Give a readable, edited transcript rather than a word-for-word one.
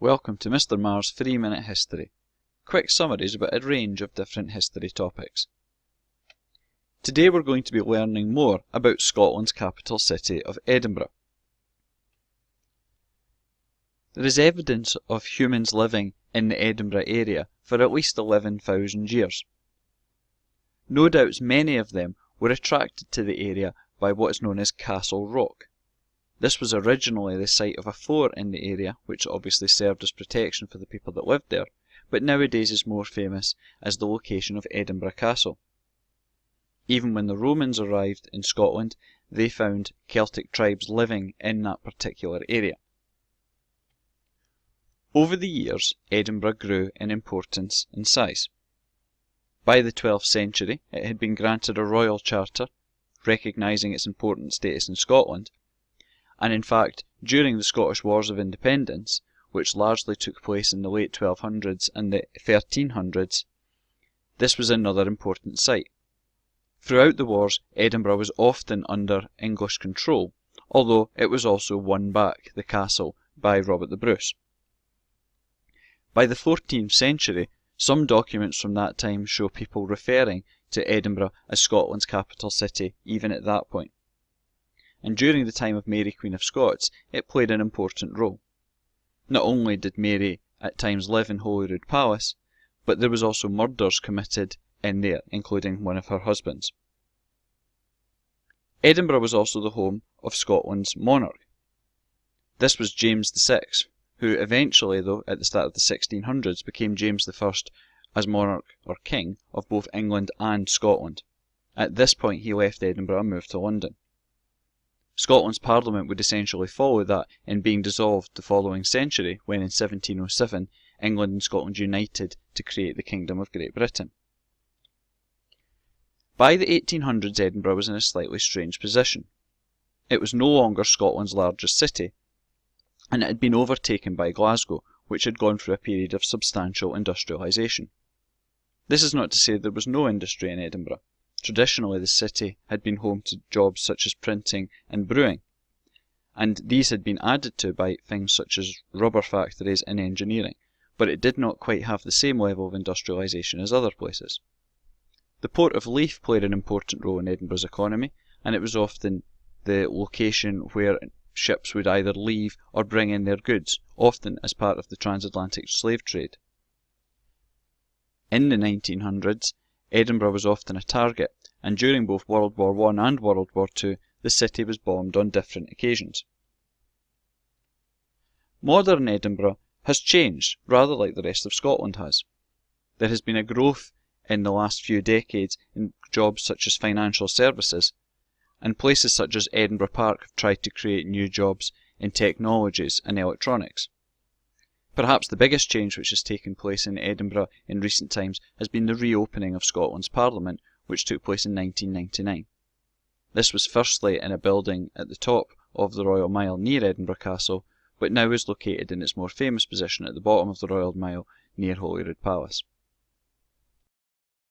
Welcome to Mr. Marr's 3-Minute History. Quick summaries about a range of different history topics. Today we're going to be learning more about Scotland's capital city of Edinburgh. There is evidence of humans living in the Edinburgh area for at least 11,000 years. No doubt many of them were attracted to the area by what is known as Castle Rock. This was originally the site of a fort in the area, which obviously served as protection for the people that lived there, but nowadays is more famous as the location of Edinburgh Castle. Even when the Romans arrived in Scotland, they found Celtic tribes living in that particular area. Over the years, Edinburgh grew in importance and size. By the 12th century, it had been granted a royal charter, recognising its important status in Scotland, and in fact, during the Scottish Wars of Independence, which largely took place in the late 1200s and the 1300s, this was another important site. Throughout the wars, Edinburgh was often under English control, although it was also won back, the castle, by Robert the Bruce. By the 14th century, some documents from that time show people referring to Edinburgh as Scotland's capital city even at that point. And during the time of Mary Queen of Scots, it played an important role. Not only did Mary at times live in Holyrood Palace, but there was also murders committed in there, including one of her husbands. Edinburgh was also the home of Scotland's monarch. This was James VI, who eventually, though, at the start of the 1600s, became James I as monarch or king of both England and Scotland. At this point he left Edinburgh and moved to London. Scotland's Parliament would essentially follow that in being dissolved the following century, when in 1707 England and Scotland united to create the Kingdom of Great Britain. By the 1800s, Edinburgh was in a slightly strange position. It was no longer Scotland's largest city, and it had been overtaken by Glasgow, which had gone through a period of substantial industrialisation. This is not to say there was no industry in Edinburgh. Traditionally, the city had been home to jobs such as printing and brewing, and these had been added to by things such as rubber factories and engineering, but it did not quite have the same level of industrialisation as other places. The port of Leith played an important role in Edinburgh's economy, and it was often the location where ships would either leave or bring in their goods, often as part of the transatlantic slave trade. In the 1900s, Edinburgh was often a target, and during both World War I and World War II, the city was bombed on different occasions. Modern Edinburgh has changed, rather like the rest of Scotland has. There has been a growth in the last few decades in jobs such as financial services, and places such as Edinburgh Park have tried to create new jobs in technologies and electronics. Perhaps the biggest change which has taken place in Edinburgh in recent times has been the reopening of Scotland's Parliament, which took place in 1999. This was firstly in a building at the top of the Royal Mile near Edinburgh Castle, but now is located in its more famous position at the bottom of the Royal Mile near Holyrood Palace.